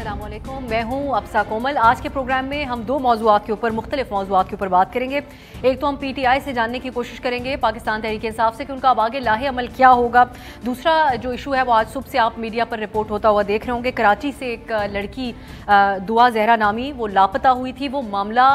अस्सलाम वालेकुम, मैं हूँ अफसा कोमल। आज के प्रोग्राम में हम दो मौज़ूआत के ऊपर, मुख्तलिफ मौज़ूआत के ऊपर बात करेंगे। एक तो हम PTI से जानने की कोशिश करेंगे पाकिस्तान तहरीक इंसाफ से कि उनका अब आगे लाहे अमल क्या होगा। दूसरा जो इशू है वो आज सुबह से आप मीडिया पर रिपोर्ट होता हुआ देख रहे होंगे। कराची से एक लड़की दुआ जहरा नामी वो लापता हुई थी। वो मामला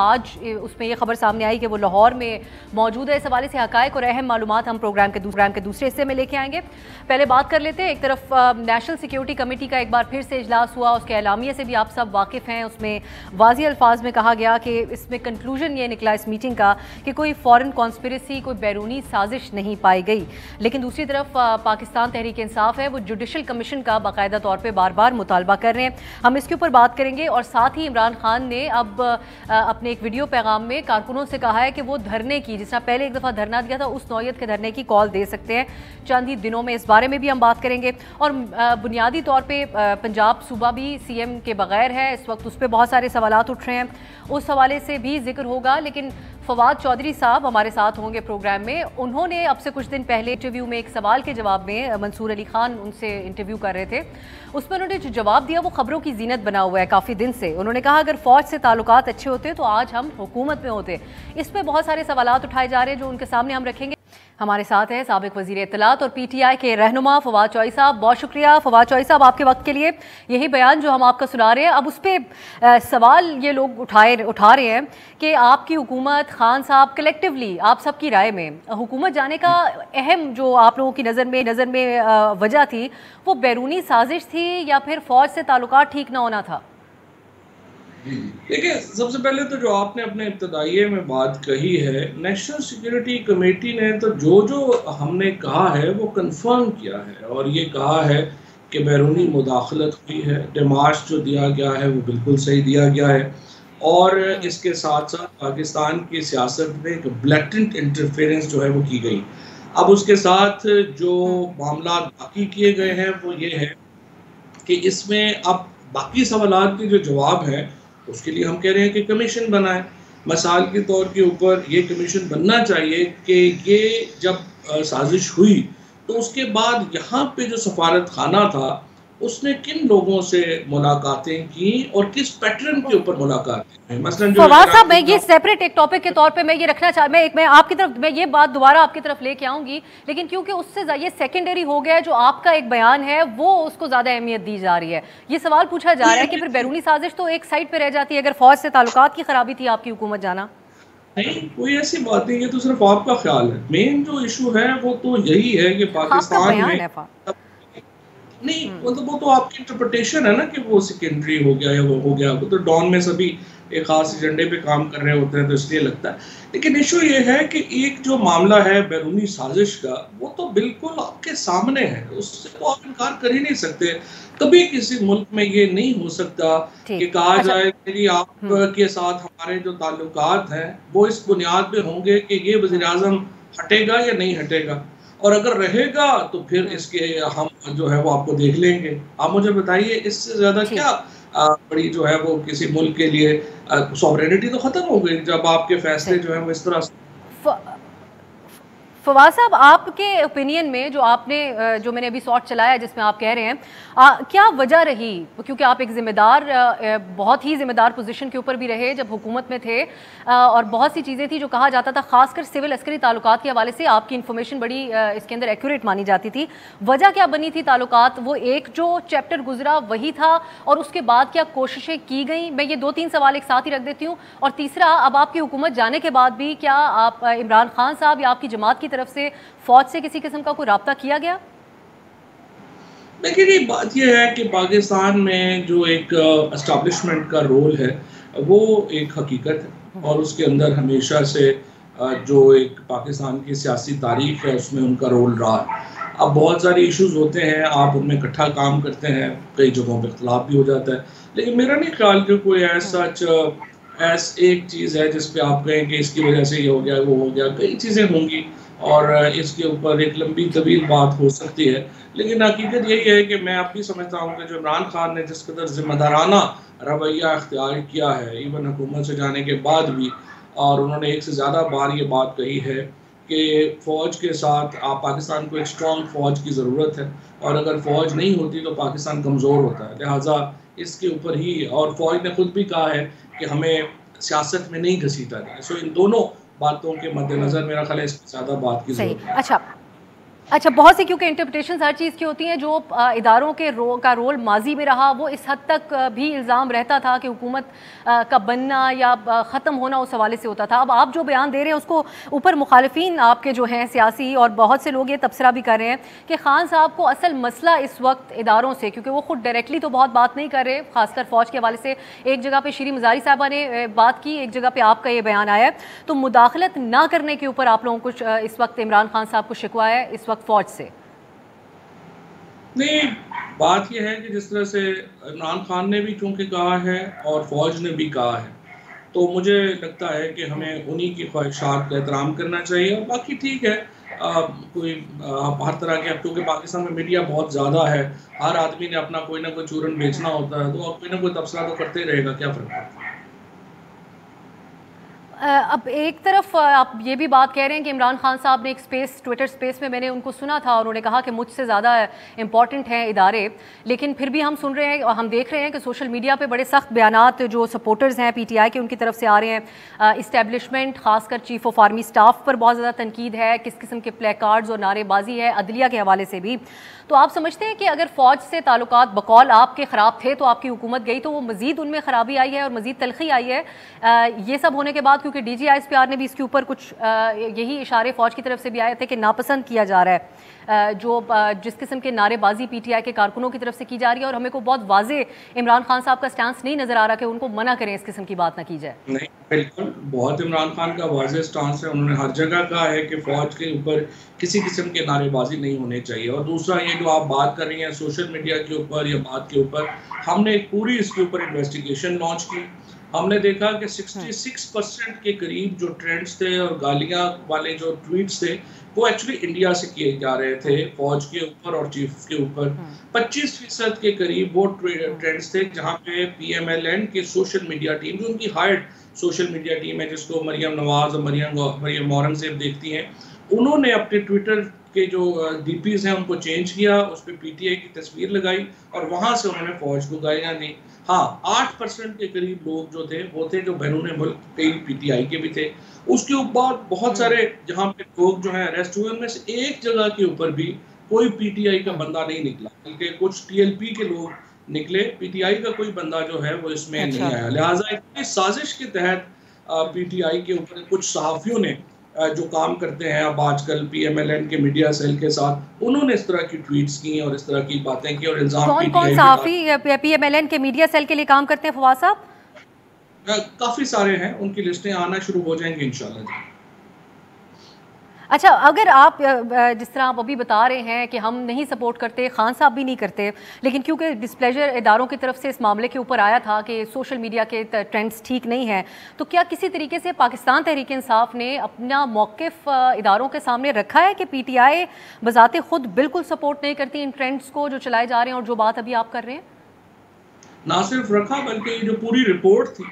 आज उसमें ये खबर सामने आई कि वो लाहौर में मौजूद है। इस हवाले से हक़ाइक़ और अहम मालूमात हम प्रोग्राम के दूसरे हिस्से में लेके आएंगे। पहले बात कर लेते हैं, एक तरफ नेशनल सिक्योरिटी कमेटी का एक बार फिर से इजलास हुआ। उसके एलामिया से भी आप सब वाकिफ़ हैं। उसमें वाज़ी अल्फाज में कहा गया कि इसमें कंक्लूजन ये निकला इस मीटिंग का कि कोई फॉरेन कॉन्स्पिरेसी, कोई बैरूनी साजिश नहीं पाई गई। लेकिन दूसरी तरफ पाकिस्तान तहरीक इंसाफ है, वो जुडिशल कमीशन का बाकायदा तौर पर बार बार मुतालबा कर रहे हैं। हम इसके ऊपर बात करेंगे। और साथ ही इमरान खान ने अब अपने एक वीडियो पैगाम में कारकुनों से कहा है कि वो धरने की, जिस तरह पहले एक दफ़ा धरना दिया था, उस नौयत के धरने की कॉल दे सकते हैं चंद ही दिनों में। इस बारे में भी हम बात करेंगे। और बुनियादी तौर पे पंजाब सूबा भी CM के बगैर है इस वक्त, उस पर बहुत सारे सवालात उठ रहे हैं, उस हवाले से भी जिक्र होगा। लेकिन फवाद चौधरी साहब हमारे साथ होंगे प्रोग्राम में। उन्होंने अब से कुछ दिन पहले इंटरव्यू में एक सवाल के जवाब में, मंसूर अली खान उनसे इंटरव्यू कर रहे थे, उसमें उन्होंने जो जवाब दिया वो खबरों की जीनत बना हुआ है काफ़ी दिन से। उन्होंने कहा अगर फ़ौज से ताल्लुकात अच्छे होते तो आज हम हुकूमत में होते। इस पर बहुत सारे सवालात उठाए जा रहे हैं जो उनके सामने हम रखेंगे। हमारे साथ हैं साबिक वज़ीर इत्तलात और PTI के रहनुमा फवाद चौधरी साहब। बहुत शुक्रिया फवाद चौधरी साहब आपके वक्त के लिए। यही बयान जो हम आपका सुना रहे हैं, अब उस पर सवाल ये लोग उठा रहे हैं कि आपकी हुकूमत, खान साहब, कलेक्टिवली आप सबकी राय में हुकूमत जाने का अहम जो आप लोगों की नज़र में वजह थी वो बैरूनी साजिश थी या फिर फ़ौज से ताल्लुकात ठीक ना होना था? देखिए, सबसे पहले तो जो आपने अपने इब्तदाइये में बात कही है, नेशनल सिक्योरिटी कमेटी ने तो जो हमने कहा है वो कंफर्म किया है और ये कहा है कि बैरूनी मुदाखलत हुई है। डिमार्च जो दिया गया है वो बिल्कुल सही दिया गया है। और इसके साथ साथ पाकिस्तान की सियासत में एक ब्लैटेंट इंटरफेरेंस जो है वो की गई। अब उसके साथ जो मामला बाकी किए गए हैं वो ये है कि इसमें अब बाकी सवालात के जो जवाब है उसके लिए हम कह रहे हैं कि कमीशन बनाए। मिसाल के तौर के ऊपर ये कमीशन बनना चाहिए कि ये जब साजिश हुई तो उसके बाद यहाँ पे जो सफारत खाना था उसने किन लोगों से मुलाकातें की और किस पैटर्न के ऊपर मुलाकातें की। मसलन जो फवाद साहब, मैं ये सेपरेट एक टॉपिक के तौर पे मैं ये रखना चाह मैं आपकी तरफ, मैं ये बात दोबारा आपकी तरफ लेके आऊंगी, लेकिन क्योंकि उससे ये सेकेंडरी हो गया है, जो आपका एक बयान है वो उसको ज़्यादा अहमियत दी जा रही है। ये सवाल पूछा जा रहा है कि फिर बैरूनी साजिश तो एक साइड पर रह जाती है अगर फ़ौज से ताल्लुकात की खराबी थी आपकी हुकूमत जाना। नहीं, कोई ऐसी बात नहीं है, तो सिर्फ आपका ख्याल है। मेन जो इशू है वो तो यही है कि पाकिस्तान में नहीं, मतलब वो तो आपकी इंटरप्रिटेशन है ना कि वो सेकेंडरी हो गया या वो हो गया। वो तो डॉन में सभी एक खास एजेंडे पे काम कर रहे होते हैं तो इसलिए लगता है। लेकिन इशू ये है कि एक जो मामला है बैरूनी साजिश का वो तो बिल्कुल आपके सामने है, उससे तो आप इनकार कर ही नहीं सकते। कभी किसी मुल्क में ये नहीं हो सकता कि कहा जाए कि आपके साथ हमारे जो ताल्लुकात हैं वो इस बुनियाद पे होंगे कि ये वज़ीर आज़म हटेगा या नहीं हटेगा, और अगर रहेगा तो फिर इसके हम जो है वो आपको देख लेंगे। आप मुझे बताइए इससे ज़्यादा क्या बड़ी जो है वो किसी मुल्क के लिए सॉवरेनिटी तो ख़त्म हो गई जब आपके फैसले जो है वो इस तरह से। फवाद साहब, आपके ओपिनियन में जो आपने जो मैंने अभी शॉट चलाया जिसमें आप कह रहे हैं, क्या वजह रही, क्योंकि आप एक ज़िम्मेदार, बहुत ही ज़िम्मेदार पोजीशन के ऊपर भी रहे जब हुकूमत में थे, और बहुत सी चीज़ें थी जो कहा जाता था, खासकर सिविल अस्करी ताल्लुकात के हवाले से आपकी इन्फॉर्मेशन बड़ी इसके अंदर एक्यूरेट मानी जाती थी। वजह क्या बनी थी ताल्लुकात? वो एक जो चैप्टर गुजरा वही था, और उसके बाद क्या कोशिशें की गई? मैं ये 2-3 सवाल एक साथ ही रख देती हूँ। और तीसरा, अब आपकी हुकूमत जाने के बाद भी क्या आप इमरान खान साहब या आपकी जमात की तरफ से फौज से किसी किस्म का कोई राब्ता किया गया? देखिए, बात यह है कि पाकिस्तान में जो एक एस्टैब्लिशमेंट का रोल है वो एक हकीकत है, और उसके अंदर हमेशा से जो एक पाकिस्तान की सियासी तारीख है उसमें उनका रोल रहा है। अब बहुत सारे इश्यूज होते हैं, आप उनमें इकट्ठा काम करते हैं, कई जगहों पे इख्तलाफ भी हो जाता है, लेकिन मेरा नहीं ख्याल कि कोई ऐसा एक चीज़ है जिस पे आप कहें कि इसकी वजह से ये हो गया वो हो गया। कई चीज़ें होंगी और इसके ऊपर एक लंबी तवील बात हो सकती है, लेकिन हकीकत यही है कि मैं अब भी समझता हूँ कि जो इमरान खान ने जिस कदर जिम्मेदाराना रवैया अख्तियार किया है इवन हुकूमत से जाने के बाद भी, और उन्होंने एक से ज़्यादा बार ये बात कही है کہ فوج کے ساتھ پاکستان کو ایک اسٹرانگ فوج کی ضرورت ہے، اور اگر فوج نہیں ہوتی تو پاکستان کمزور ہوتا ہے، لہٰذا اس کے اوپر ہی، اور فوج نے خود بھی کہا ہے کہ ہمیں سیاست میں نہیں گھسیٹا جائے. سو ان دونوں باتوں کے مد نظر میرا خیال ہے اس کی زیادہ بات کی ضرورت ہے. اچھا بہت سی کیونکہ انٹرپریٹیشنز ہر چیز کی ہوتی ہیں. جو اداروں کے کا رول ماضی میں رہا وہ اس حد تک بھی الزام رہتا تھا کہ حکومت کا بننا یا ختم ہونا اس حوالے سے ہوتا تھا. اب آپ جو بیان دے رہے ہیں اس کو اوپر مخالفین آپ کے جو ہیں سیاسی اور بہت سے لوگ یہ تبصرہ بھی کر رہے ہیں کہ خان صاحب کو اصل مسئلہ اس وقت اداروں سے، کیونکہ وہ خود ڈائریکٹلی تو بہت بات نہیں کر رہے، خاص کر فوج کے حوالے سے. ایک جگہ پہ شیریں مزاری صاحبہ نے بات کی، ایک جگہ پہ آپ کا یہ بیان آیا ہے. تو مداخلت نہ کرنے کے اوپر آپ لوگوں کو اس وقت عمران خان صاحب کو شکوہ ہے اس وقت فوج سے؟ نہیں، بات یہ ہے کہ جس طرح سے عمران خان نے بھی چونکہ کہا ہے اور فوج نے بھی کہا ہے، تو مجھے لگتا ہے کہ ہمیں انہی کی خواہشات کا احترام کرنا چاہیے. اور باقی ٹھیک ہے، کوئی ہر طرح کے، کیونکہ پاکستان میں میڈیا بہت زیادہ ہے، ہر آدمی نے اپنا کوئی نہ کوئی چورن بیچنا ہوتا ہے، تو کوئی نہ کوئی تبصرہ تو کرتے رہے گا، کیا فرق پڑتا ہے. اب ایک طرف آپ یہ بھی بات کہہ رہے ہیں کہ عمران خان صاحب نے ایک سپیس، ٹویٹر سپیس میں نے ان کو سنا تھا اور انہوں نے کہا کہ مجھ سے زیادہ امپورٹنٹ ہیں ادارے، لیکن پھر بھی ہم سن رہے ہیں اور ہم دیکھ رہے ہیں کہ سوشل میڈیا پہ بڑے سخت بیانات جو سپورٹرز ہیں پی ٹی آئی کے ان کی طرف سے آ رہے ہیں. اسٹیبلشمنٹ خاص کر چیف آف آرمی سٹاف پر بہت زیادہ تنقید ہے، کس قسم کے پلے کارڈز اور نعرے بازی ہے عدلیہ کے حوالے سے بھی. تو آپ سمجھتے ہیں کہ اگر فوج سے تعلقات بقول آپ کے خراب تھے تو آپ کی حکومت گئی تو وہ مزید ان میں خرابی آئی ہے اور مزید تلخی آئی ہے یہ سب ہونے کے بعد؟ کیونکہ D G I S P R نے بھی اس کے اوپر کچھ یہی اشارے فوج کی طرف سے بھی آئے تھے کہ ناپسند کیا جا رہا ہے جو جس قسم کے نعرے بازی پی ٹی آئی کے کارکنوں کی طرف سے کی جا رہی ہے، اور ہمیں کو بہت واضح عمران خان صاحب کا سٹانس نہیں نظر آ رہا کہ ان کو منع کریں اس قسم کی بات نہ کی جائے. نہیں، بالکل بہت عمران خان کا واضح سٹانس ہے. انہوں نے ہر جگہ کہا ہے کہ فوج کے اوپر کسی قسم کے نعرے بازی نہیں ہونے چاہیے. اور دوسرا یہ جو آپ بات کر رہی ہیں سوشل میڈیا کے اوپر یا بات کے اوپر، ہم نے ایک پوری اس کے اوپر انویسٹیگیشن لانچ کی. ہم نے دیکھا کہ 66% کے قریب جو ٹرینڈز تھے اور گالیاں والے جو ٹویٹس تھے وہ ایکچولی انڈیا سے کیے جا رہے تھے فوج کے اوپر اور چیف کے اوپر. 25% کے قریب وہ ٹرینڈز تھے جہاں پہ پی ایم ایل این کے سوشل میڈیا ٹیم، جو ان کی ہائرڈ سوشل میڈیا ٹیم ہے جس کو مریم نواز اور مریم اورنگزیب دیکھتی ہیں، انہوں نے اپنے ٹویٹر کے جو ڈی پیز ہیں ان کو چینج کیا، اس پہ پی ٹی آئی کی تصویر لگائی اور وہاں سے انہوں نے فوج کو گالیاں دی. ہاں، 8% کے قریب لوگ جو تھے وہ تھے جو بیرون ملک کئی پی ٹی آئی کے بھی تھے. اس کے بعد بہت سارے جہاں پہ لوگ جو ہیں اریسٹ ہوئے، ان میں سے ایک جگہ کے اوپر بھی کوئی پی ٹی آئی کا بندہ نہیں نکلا، بلکہ کچھ ٹی ایل پی کے لوگ نکلے. پی ٹی آئی کا کوئی بندہ جو ہے وہ اس میں نہیں آیا. لہٰذا ایک سازش کے تحت پی ٹی آئی کے اوپر کچھ صحافیوں نے جو کام کرتے ہیں اب آج کل پی ایم ایل این کے میڈیا سیل کے ساتھ، انہوں نے اس طرح کی ٹویٹس کی اور اس طرح کی باتیں کی اور الزام پی ٹی آئی. کون صحافی پی ایم ایل این کے میڈیا سیل کے لیے کام کرتے ہیں فواز صاحب؟ کافی سارے ہیں، ان کی لسٹیں آنا شروع ہو جائیں گی انشاءاللہ. اچھا، اگر آپ جس طرح آپ ابھی بتا رہے ہیں کہ ہم نہیں سپورٹ کرتے، خان صاحب بھی نہیں کرتے، لیکن کیونکہ ڈسپلیجر اداروں کی طرف سے اس معاملے کے اوپر آیا تھا کہ سوشل میڈیا کے ٹرینڈز ٹھیک نہیں ہیں، تو کیا کسی طریقے سے پاکستان تحریک انصاف نے اپنا موقف اداروں کے سامنے رکھا ہے کہ پی ٹی آئی بذات خود بالکل سپورٹ نہیں کرتی ان ٹرینڈز کو جو چلائے جا رہے ہیں اور جو بات ابھی آپ کر رہے ہیں؟ نہ صرف رکھا بلکہ یہ جو پوری رپورٹ تھی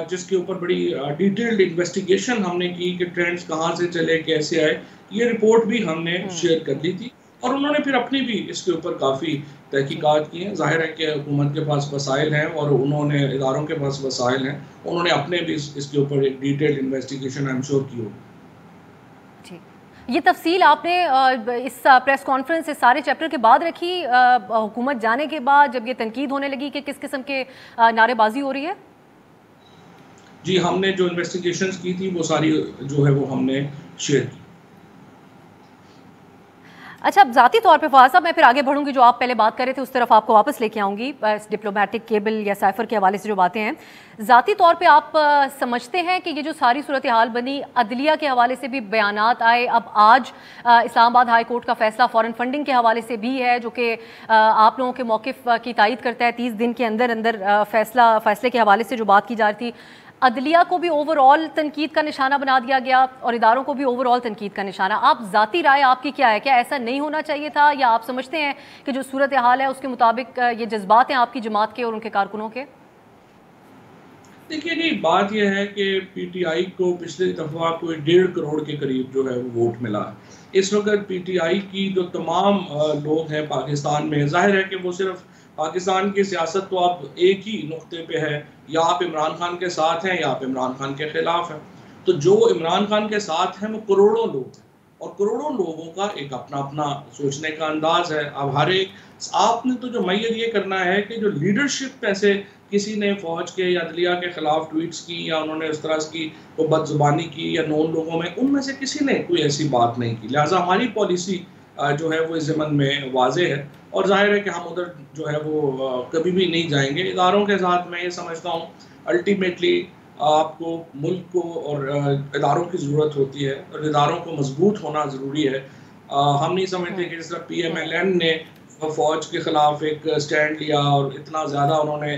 جس کے اوپر بڑی ڈیٹیلڈ انویسٹیگیشن ہم نے کی کہ ٹرینڈز کہاں سے چلے، کیسے آئے، یہ رپورٹ بھی ہم نے شیئر کر لی تھی. اور انہوں نے پھر اپنی بھی اس کے اوپر کافی تحقیقات کی ہیں. ظاہر ہے کہ حکومت کے پاس وسائل ہیں اور انہوں نے اداروں کے پاس وسائل ہیں، انہوں نے اپنے بھی اس کے اوپر ایک detailed investigation I am sure کی ہوگی. یہ تفصیل آپ نے اس پریس کانفرنس اس سارے چیپٹر کے بعد رکھی، حکومت جانے کے بعد جب یہ تنقید ہونے لگی کہ کس قسم کے نعرے بازی ہو رہی ہے؟ جی، ہم نے جو انویسٹیگیشنز کی تھی وہ ساری جو ہے وہ ہم نے شیئر کی. اچھا، ذاتی طور پہ فواز صاحب میں پھر آگے بڑھوں گی، جو آپ پہلے بات کر رہے تھے اس طرف آپ کو واپس لے کے آؤں گی، ڈپلومیٹک کیبل یا سائفر کے حوالے سے جو باتیں ہیں. ذاتی طور پہ آپ سمجھتے ہیں کہ یہ جو ساری صورتحال بنی، عدلیہ کے حوالے سے بھی بیانات آئے، اب آج اسلام آباد ہائی کورٹ کا فیصلہ فارن فنڈنگ کے حوالے سے بھی ہے جو کہ آپ لوگوں کے موقف کی تائید کرتا ہے، 30 دن کے اندر اندر فیصلے کے حوالے سے جو بات کی جا رہی تھی، عدلیہ کو بھی اوور آل تنقید کا نشانہ بنا دیا گیا اور اداروں کو بھی اوور آل تنقید کا نشانہ. آپ ذاتی رائے آپ کی کیا ہے؟ کیا ایسا نہیں ہونا چاہیے تھا، یا آپ سمجھتے ہیں کہ جو صورتحال ہے اس کے مطابق یہ جذبات ہیں آپ کی جماعت کے اور ان کے کارکنوں کے؟ دیکھیے جی بات یہ ہے کہ پی ٹی آئی کو پچھلی دفعہ کوئی 1.5 کروڑ کے قریب جو ہے وہ ووٹ ملا. اس وقت پی ٹی آئی کی جو تمام لوگ ہیں پاکستان میں، ظاہر ہے کہ وہ صرف پاکستان کی سیاست تو اب ایک ہی نقطے پہ ہے، یا آپ عمران خان کے ساتھ ہیں یا آپ عمران خان کے خلاف ہیں. تو جو عمران خان کے ساتھ ہیں وہ کروڑوں لوگ ہیں، اور کروڑوں لوگوں کا ایک اپنا اپنا سوچنے کا انداز ہے. اب ہر ایک آپ نے تو جو میئر یہ کرنا ہے کہ جو لیڈرشپ ایسے کسی نے فوج کے یا عدلیہ کے خلاف ٹویٹس کی، یا انہوں نے اس طرح کی وہ بد زبانی کی، یا نون لوگوں میں ان میں سے کسی نے کوئی ایسی بات نہیں کی. لہٰذا ہماری پالیسی جو ہے وہ اس ضمن میں واضح ہے، اور ظاہر ہے کہ ہم ادھر جو ہے وہ کبھی بھی نہیں جائیں گے. اداروں کے ساتھ میں یہ سمجھتا ہوں الٹیمیٹلی آپ کو ملک کو اور اداروں کی ضرورت ہوتی ہے، اور اداروں کو مضبوط ہونا ضروری ہے. ہم نہیں سمجھتے کہ جس طرح پی ایم ایل این نے فوج کے خلاف ایک سٹینڈ لیا اور اتنا زیادہ انہوں نے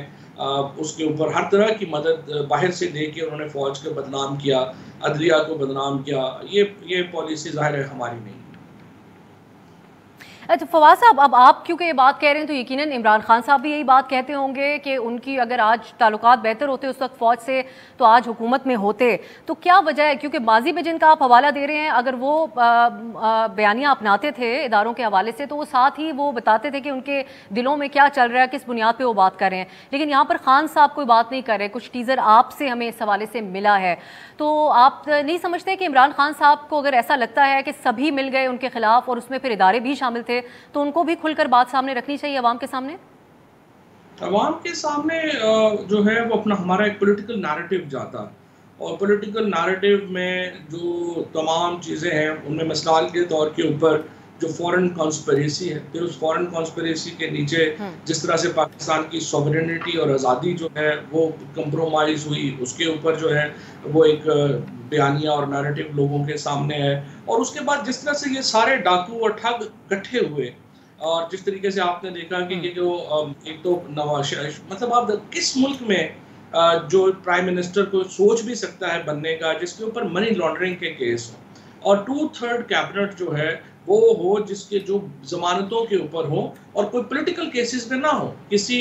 اس کے اوپر ہر طرح کی مدد باہر سے دے کے انہوں نے فوج کو بدنام کیا، عدلیہ کو بدنام کیا، یہ پالیسی ظاہر ہے ہماری نہیں. اچھا فواز صاحب، اب آپ کیونکہ یہ بات کہہ رہے ہیں تو یقیناً عمران خان صاحب بھی یہی بات کہتے ہوں گے کہ ان کی اگر آج تعلقات بہتر ہوتے اس وقت فوج سے تو آج حکومت میں ہوتے. تو کیا وجہ ہے؟ کیونکہ ماضی میں جن کا آپ حوالہ دے رہے ہیں، اگر وہ بیانیہ اپناتے تھے اداروں کے حوالے سے تو وہ ساتھ ہی وہ بتاتے تھے کہ ان کے دلوں میں کیا چل رہا ہے، کس بنیاد پہ وہ بات کر رہے ہیں. لیکن یہاں پر خان صاحب کوئی بات نہیں کر رہے. کچھ ٹیزر آپ سے ہمیں اس حوالے سے ملا ہے، تو آپ نہیں سمجھتے کہ عمران خان صاحب کو اگر ایسا لگتا ہے کہ سبھی مل گئے ان کے خلاف اور اس میں پھر ادارے بھی شامل تھے، تو ان کو بھی کھل کر بات سامنے رکھنی چاہیے عوام کے سامنے؟ عوام کے سامنے جو ہے وہ اپنا ہمارا ایک پولیٹیکل نیریٹو جاتا، اور پولیٹیکل نیریٹو میں جو تمام چیزیں ہیں ان میں مثال کے طور کے اوپر جو فورن کانسپریسی ہے، پھر اس فورن کانسپریسی کے نیچے جس طرح سے پاکستان کی سوورنٹی اور آزادی جو ہے وہ کمپرومائز ہوئی، اس کے اوپر جو ہے وہ ایک بیانیہ اور نیریٹو لوگوں کے سامنے ہے. اور اس کے بعد جس طرح سے یہ سارے ڈاکو اور ٹھگ اکٹھے ہوئے، اور جس طریقے سے آپ نے دیکھا کہ یہ جو ایک تو نواز مطلب آپ کس ملک میں جو پرائم منسٹر کو سوچ بھی سکتا ہے بننے کا جس کے اوپر منی لانڈرنگ کے کیس ہوں، اور 2/3 کیبنٹ جو ہے وہ ہو جس کے جو ضمانتوں کے اوپر ہو، اور کوئی پولیٹیکل کیسز میں نہ ہو. کسی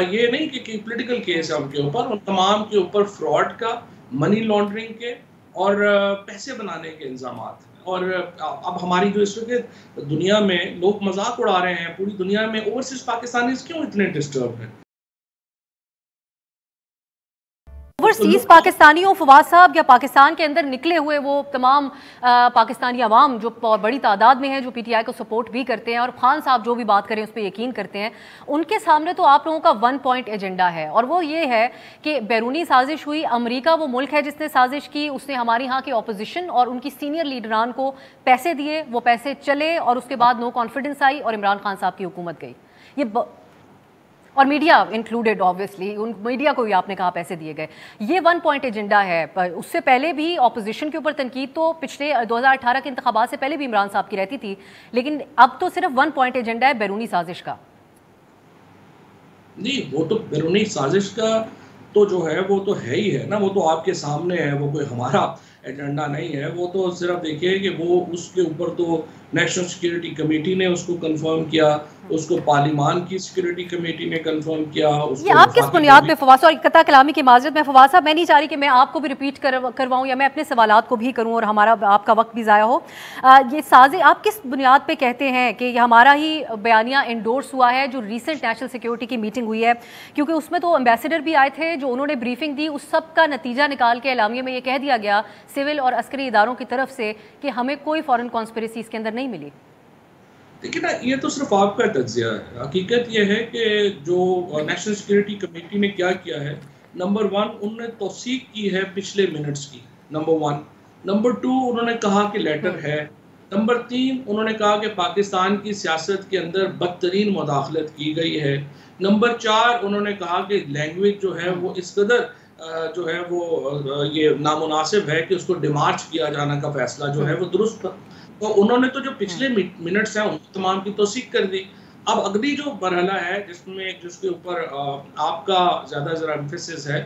یہ نہیں کہ پولیٹیکل کیس ہے ان کے اوپر، ان تمام کے اوپر فراڈ کا، منی لانڈرنگ کے اور پیسے بنانے کے الزامات. اور اب ہماری جو اس وقت دنیا میں لوگ مذاق اڑا رہے ہیں، پوری دنیا میں اوورسیز پاکستانیز کیوں اتنے ڈسٹرب ہیں؟ اوورسیز پاکستانیوں فواز صاحب، یا پاکستان کے اندر نکلے ہوئے وہ تمام پاکستانی عوام جو بڑی تعداد میں ہیں، جو پی ٹی آئی کو سپورٹ بھی کرتے ہیں اور خان صاحب جو بھی بات کریں اس پہ یقین کرتے ہیں، ان کے سامنے تو آپ لوگوں کا 1 پوائنٹ ایجنڈا ہے، اور وہ یہ ہے کہ بیرونی سازش ہوئی. امریکہ وہ ملک ہے جس نے سازش کی، اس نے ہمارے ہاں کی اپوزیشن اور ان کی سینئر لیڈران کو پیسے دیے، وہ پیسے چلے اور اس کے بعد نو کانفیڈنس آئی اور عمران خان صاحب کی حکومت گئی. یہ اور media included, obviously in media کو بھی آپ نے کہا پیسے دیے گئے. یہ 1 پوائنٹ ایجنڈا ہے. اس سے پہلے بھی اپوزیشن کے اوپر تنقید تو پچھلے 2018 کے انتخابات سے پہلے بھی عمران صاحب کی رہتی تھی، لیکن اب تو صرف 1 پوائنٹ ایجنڈا ہے بیرونی سازش کا. نہیں، وہ تو بیرونی سازش کا تو جو ہے وہ تو ہے ہی ہے نا، وہ تو آپ کے سامنے ہے، وہ کوئی ہمارا ایجنڈا نہیں ہے. وہ تو صرف دیکھیے کہ وہ اس کے اوپر تو نیشنل سیکیورٹی کمیٹی نے اس کو کنفرم کیا، اس کو پارلیمان کی سیکیورٹی کمیٹی نے کنفرم کیا. یہ آپ کس بنیاد پہ فواز، اور قطع کلامی کی معذرت میں فواز صاحب، میں نہیں چاہ رہی کہ میں آپ کو بھی ریپیٹ کرواؤں یا میں اپنے سوالات کو بھی کروں اور ہمارا آپ کا وقت بھی ضائع ہو. یہ سازش آپ کس بنیاد پہ کہتے ہیں کہ یہ ہمارا ہی بیانیہ انڈورس ہوا ہے جو ریسنٹ نیشنل سیکیورٹی کی میٹنگ ہوئی ہے؟ کیونکہ اس میں تو امبیسڈر بھی آئے تھے جو انہوں نے بریفنگ دی، اس سب کا نتیجہ نکال کے اعلامیے میں یہ کہہ دیا گیا سول اور عسکری اداروں کی طرف سے کہ ہمیں کوئی فورن کانسپریسی اس کے اندر نہیں ملی. دیکھیں نا، یہ تو صرف آپ کا تجزیہ ہے. حقیقت یہ ہے کہ جو نیشنل سیکیورٹی کمیٹی نے کیا کیا ہے، نمبر 1 انہوں نے توثیق کی ہے پچھلے منٹس کی، نمبر 1. نمبر 2 انہوں نے کہا کہ لیٹر ہے. نمبر 3 انہوں نے کہا کہ پاکستان کی سیاست کے اندر بدترین مداخلت کی گئی ہے. نمبر 4 انہوں نے کہا کہ لینگویج جو ہے وہ اس قدر جو ہے وہ یہ نامناسب ہے کہ اس کو ڈیمارچ کیا جانا کا فیصلہ جو ہے وہ درست تھا. تو انہوں نے تو جو پچھلے منٹس ہیں ان تمام کی توثیق کر دی. اب اگلی جو مرحلہ ہے جس کے اوپر آپ کا زیادہ ذرا ایمفیسس ہے،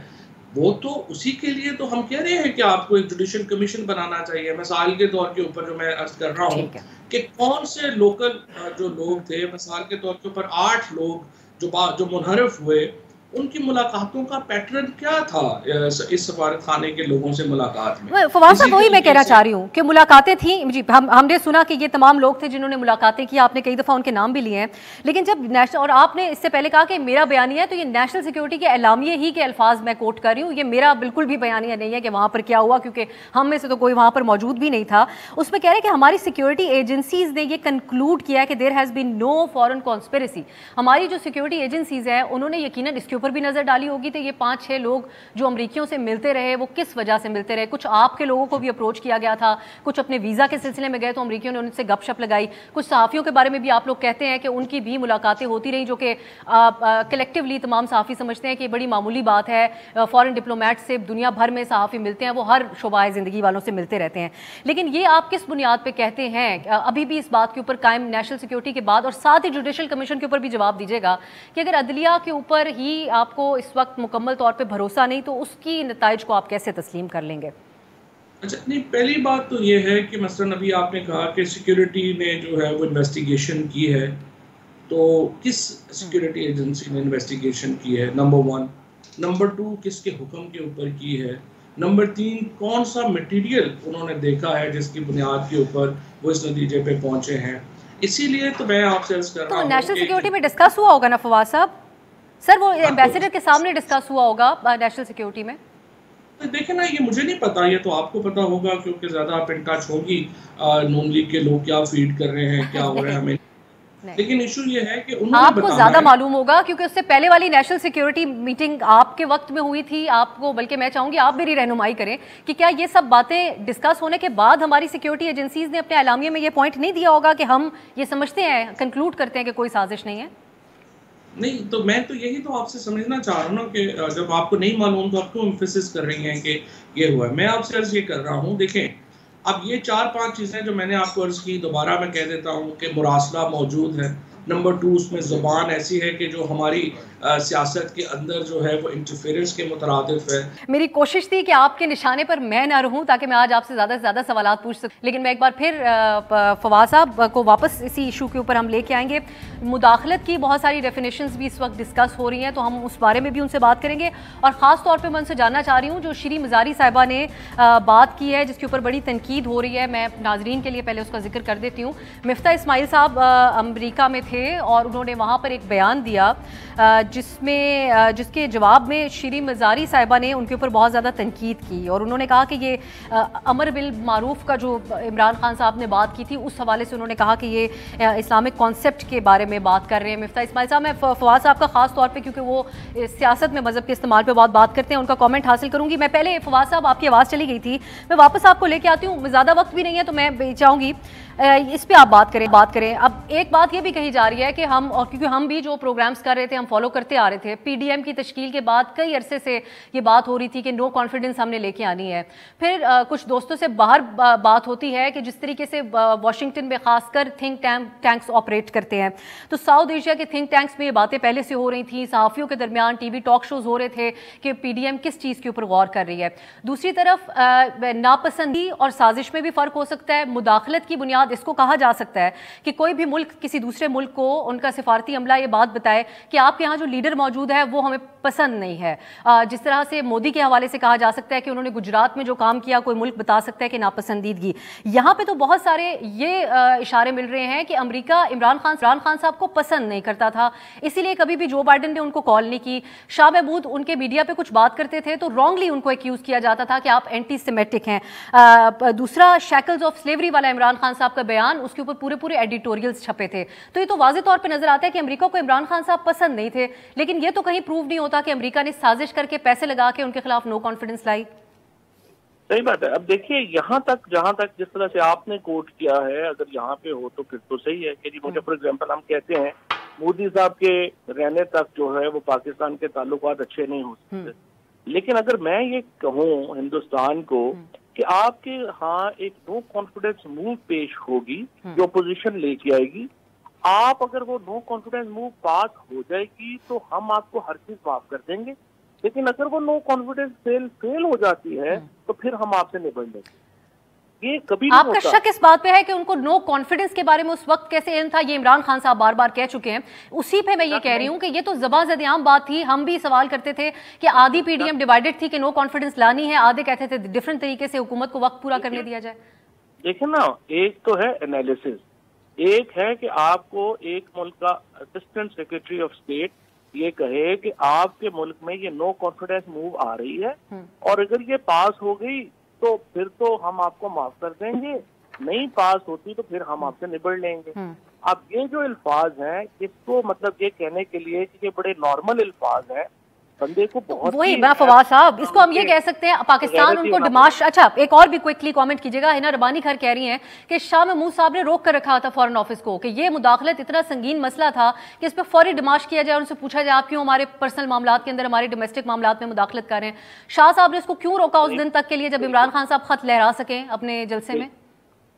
وہ تو اسی کے لیے تو ہم کہہ رہے ہیں کہ آپ کو ایک جوڈیشل کمیشن بنانا چاہیے. مثال کے طور کے اوپر جو میں عرض کر رہا ہوں کہ کون سے لوکل جو لوگ تھے، مثال کے طور کے اوپر 8 لوگ جو منحرف ہوئے، ان کی ملاقاتوں کا پیٹرن کیا تھا اس سفارت خانے کے لوگوں سے ملاقات میں؟ فواز صاحب وہی میں کہنا چاہ رہی ہوں کہ ملاقاتیں تھیں جی، ہم نے سنا کہ یہ تمام لوگ تھے جنہوں نے ملاقاتیں کی، آپ نے کئی دفعہ ان کے نام بھی لیے ہیں، لیکن جب نیشنل، اور آپ نے اس سے پہلے کہا کہ میرا بیانیہ ہے، تو یہ نیشنل سیکیورٹی کے اعلامیے ہی کے الفاظ میں کوٹ کر رہی ہوں، یہ میرا بالکل بھی بیانیہ نہیں ہے کہ وہاں پر کیا ہوا، کیونکہ ہم میں سے تو کوئی وہاں پر موجود بھی نہیں تھا۔ اس میں کہہ رہے ہیں کہ ہماری سیکیورٹی ایجنسیز نے یہ کنکلوڈ کیا ہے کہ there has been no foreign conspiracy, ہماری جو سیکیورٹی ایجنسیز ہیں انہوں نے یقیناً اس کے اوپر بھی نظر ڈالی ہوگی تو یہ 5-6 لوگ جو امریکیوں سے ملتے رہے وہ کس وجہ سے ملتے رہے، کچھ آپ کے لوگوں کو بھی اپروچ کیا گیا تھا، کچھ اپنے ویزا کے سلسلے میں گئے تو امریکیوں نے ان سے گپ شپ لگائی، کچھ صحافیوں کے بارے میں بھی آپ لوگ کہتے ہیں کہ ان کی بھی ملاقاتیں ہوتی رہیں، جو کہ کلیکٹیولی تمام صحافی سمجھتے ہیں کہ بڑی معمولی بات ہے، فارن ڈپلومیٹ سے دنیا بھر میں صحافی ملتے ہیں، وہ ہر شعبۂ زندگی والوں سے ملتے رہتے ہیں، لیکن یہ آپ کس بنیاد پہ کہتے ہیں؟ ابھی بھی اس بات کے اوپر قائم نیشنل سیکیورٹی کے بعد، اور ساتھ ہی جوڈیشل کمیشن کے اوپر بھی جواب دیجیے گا کہ اگر عدلیہ کے اوپر ہی آپ کو اس وقت مکمل طور پہ بھروسہ نہیں تو اس کی نتائج کو آپ کیسے تسلیم کر لیں گے؟ اچھا نہیں، پہلی بات تو یہ ہے کہ مثلا ابھی آپ نے کہا کہ سیکیورٹی نے جو ہے وہ انویسٹیگیشن کی ہے، تو کس سیکیورٹی ایجنسی نے انویسٹیگیشن کی ہے؟ نمبر 1۔ نمبر 2، کس کے حکم کے اوپر کی ہے؟ نمبر 3، کون سا مٹیریل انہوں نے دیکھا ہے جس کی بنیاد کے اوپر وہ اس نتیجے پہ پہنچے ہیں؟ اسی لیے تو میں آپ سے عرض کر رہا ہوں تو نیشنل سیکیورٹی میں ڈسکس ہوا ہوگا نا فواز صاحب؟ سر وہ ایمبیسیڈر کے سامنے ڈسکس ہوا ہوگا نیشنل سیکیورٹی میں؟ دیکھیں نا، یہ مجھے نہیں پتا، یہ تو آپ کو پتا ہوگا کیونکہ زیادہ آپ ان ٹچ ہوگی نون لیگ کے لوگ کیا فیڈ کر رہے ہیں، کیا ہو رہا ہے ہمیں، لیکن ایشو یہ ہے کہ انہوں نے آپ کو زیادہ معلوم ہوگا کیونکہ اس سے پہلے والی نیشنل سیکیورٹی میٹنگ آپ کے وقت میں ہوئی تھی، آپ کو بلکہ میں چاہوں گی آپ میری رہنمائی کریں کہ کیا یہ سب باتیں ڈسکس ہونے کے بعد ہماری سیکیورٹی ایجنسیز نے اپنے اعلامیے میں یہ پوائنٹ نہیں دیا ہوگا کہ ہم یہ سمجھتے ہیں، کنکلوڈ کرتے ہیں کہ کوئی سازش نہیں ہے؟ نہیں، تو میں تو یہی تو آپ سے سمجھنا چاہ رہا ہوں نا کہ جب آپ کو نہیں معلوم تو آپ کیوں ایمفیسس کر رہی ہیں کہ یہ ہوا ہے؟ میں آپ سے عرض یہ کر رہا ہوں، دیکھیں اب یہ 4-5 چیزیں جو میں نے آپ کو عرض کی، دوبارہ میں کہہ دیتا ہوں کہ مراسلہ موجود ہے۔ نمبر 2، اس میں زبان ایسی ہے کہ جو ہماری سیاست کے اندر جو ہے وہ انٹرفیئرنس کے مترادف ہے۔ میری کوشش تھی کہ آپ کے نشانے پر میں نہ رہوں تاکہ میں آج آپ سے زیادہ سے زیادہ سوالات پوچھ سکوں، لیکن میں ایک بار پھر فواز صاحب کو واپس اسی ایشو کے اوپر ہم لے کے آئیں گے۔ مداخلت کی بہت ساری ڈیفینیشنز بھی اس وقت ڈسکس ہو رہی ہیں تو ہم اس بارے میں بھی ان سے بات کریں گے، اور خاص طور پہ میں ان سے جاننا چاہ رہی ہوں جو شری مزاری صاحبہ نے بات کی ہے جس کے اوپر بڑی تنقید ہو رہی ہے، میں ناظرین کے لیے پہلے اس کا ذکر کر دیتی ہوں۔ مفتاح اسماعیل صاحب امریکہ میں تھے اور انہوں نے وہاں پر ایک بیان دیا جس کے جواب میں شری مزاری صاحبہ نے ان کے اوپر بہت زیادہ تنقید کی، اور انہوں نے کہا کہ یہ امر بالمعروف کا جو عمران خان صاحب نے بات کی تھی اس حوالے سے انہوں نے کہا کہ یہ اسلامک کانسیپٹ کے بارے میں بات کر رہے ہیں مفتاح اسماعیل صاحب۔ میں فواز صاحب کا خاص طور پہ کیونکہ وہ سیاست میں مذہب کے استعمال پہ بہت بات کرتے ہیں ان کا کامنٹ حاصل کروں گی۔ میں پہلے فواز صاحب آپ کی آواز چلی گئی تھی، میں واپس آپ کو لے کے آتی ہوں، زیادہ وقت بھی نہیں ہے تو میں چاہوں گی اس پہ آپ بات کریں۔ اب ایک بات یہ بھی کہی جا رہی ہے کہ ہم، اور کیونکہ ہم بھی جو پروگرامز کر رہے تھے ہم فالو کرتے آ رہے تھے، پی ڈی ایم کی تشکیل کے بعد کئی عرصے سے یہ بات ہو رہی تھی کہ نو کانفیڈنس ہم نے لے کے آنی ہے، پھر کچھ دوستوں سے باہر بات ہوتی ہے کہ جس طریقے سے واشنگٹن میں خاص کر تھنک ٹینکس آپریٹ کرتے ہیں، تو ساؤتھ ایشیا کے تھنک ٹینکس میں یہ باتیں پہلے سے ہو رہی تھیں، صحافیوں کے درمیان ٹی وی ٹاک شوز ہو رہے تھے کہ پی ڈی ایم کس چیز کے اوپر غور کر رہی ہے۔ دوسری طرف ناپسندی اور سازش میں بھی فرق ہو سکتا ہے، مداخلت کی بنیاد اس کو کہا جا سکتا ہے کہ کوئی بھی ملک کسی دوسرے ملک کو ان کا سفارتی عملہ یہ بات بتائے کہ آپ کے ہاں جو لیڈر موجود ہے وہ ہمیں پسند نہیں ہے، جس طرح سے مودی کے حوالے سے کہا جا سکتا ہے کہ انہوں نے گجرات میں جو کام کیا کوئی ملک بتا سکتا ہے کہ ناپسندیدگی۔ یہاں پہ تو بہت سارے یہ اشارے مل رہے ہیں کہ امریکہ عمران خان صاحب کو پسند نہیں کرتا تھا، اسی لیے کبھی بھی جو بائیڈن نے ان کو کال نہیں کی۔ شاہ محمود ان کے میڈیا پہ کچھ بات کرتے تھے تو رانگلی ان کو ایکیوز کیا جاتا تھا کہ آپ اینٹی سیمیٹک ہیں۔ دوسرا شیکلز آف سلیوری والا عمران خان صاحب کا بیان، اس کے اوپر پورے ایڈیٹوریلز چھپے تھے، تو یہ تو واضح طور پہ نظر آتا ہے کہ امریکہ کو عمران خان صاحب پسند نہیں تھے، لیکن یہ تو کہیں پروو نہیں ہوتا کہ امریکہ نے سازش کر کے پیسے لگا کے ان کے خلاف نو کانفیڈنس لائی۔ صحیح بات ہے۔ اب دیکھیے یہاں تک جہاں تک جس طرح سے آپ نے کوٹ کیا ہے، اگر یہاں پہ ہو تو پھر تو صحیح ہے کہ جی مجھے فار ایگزامپل ہم کہتے ہیں مودی صاحب کے رہنے تک جو ہے وہ پاکستان کے تعلقات اچھے نہیں ہو سکتے، لیکن اگر میں یہ کہوں ہندوستان کو کہ آپ کے ہاں ایک نو کانفیڈنس موو پیش ہوگی جو اپوزیشن لے کے آئے گی، آپ اگر وہ نو کانفیڈنس موو پاس ہو جائے گی تو ہم آپ کو ہر چیز معاف کر دیں گے، لیکن اگر وہ نو کانفیڈنس فیل ہو جاتی ہے تو پھر ہم آپ سے نبڑ لیں گے۔ ये कभी नहीं आपका शक इस बात पे है कि उनको नो कॉन्फिडेंस के बारे में उस वक्त कैसे इल्म था? ये इमरान खान साहब बार बार कह चुके हैं। उसी पे मैं ये कह रही हूँ कि ये तो ज़बां-ज़द आम बात थी। हम भी सवाल करते थे कि आधी पीडीएम डिवाइडेड थी कि नो कॉन्फिडेंस लानी है, आधे कहते थे डिफरेंट तरीके से हुकूमत को वक्त पूरा करने दिया जाए। देखिए ना, एक तो है एनालिसिस, एक है कि आपको एक मुल्क का असिस्टेंट सेक्रेटरी ऑफ स्टेट ये कहे कि आपके मुल्क में ये नो कॉन्फिडेंस मूव आ रही है और अगर ये पास हो गई तो फिर तो हम आपको माफ कर देंगे, नहीं पास होती तो फिर हम आपसे निबड़ लेंगे। अब ये जो अल्फाज हैं, इसको मतलब ये कहने के लिए कि ये बड़े नॉर्मल अल्फाज हैं, बंदे को बहुत वही फवाद साहब, इसको हम ये कह सकते हैं पाकिस्तान उनको डिमाश। अच्छा, एक और भी क्विकली कमेंट कीजिएगा। हिना रबानी खैर कह रही हैं कि शाह महमूद साहब ने रोक कर रखा था फॉरेन ऑफिस को कि ये मुदाखलत इतना संगीन मसला था कि इस पर फौरी डिमाश किया जाए, उनसे पूछा जाए आप क्यों हमारे पर्सनल मामलात के अंदर, हमारे डोमेस्टिक मामलात में मुदाखलत कर रहे हैं। शाह साहब ने इसको क्यों रोका उस दिन तक के लिए जब इमरान खान साहब खत लहरा सकें अपने जलसे में?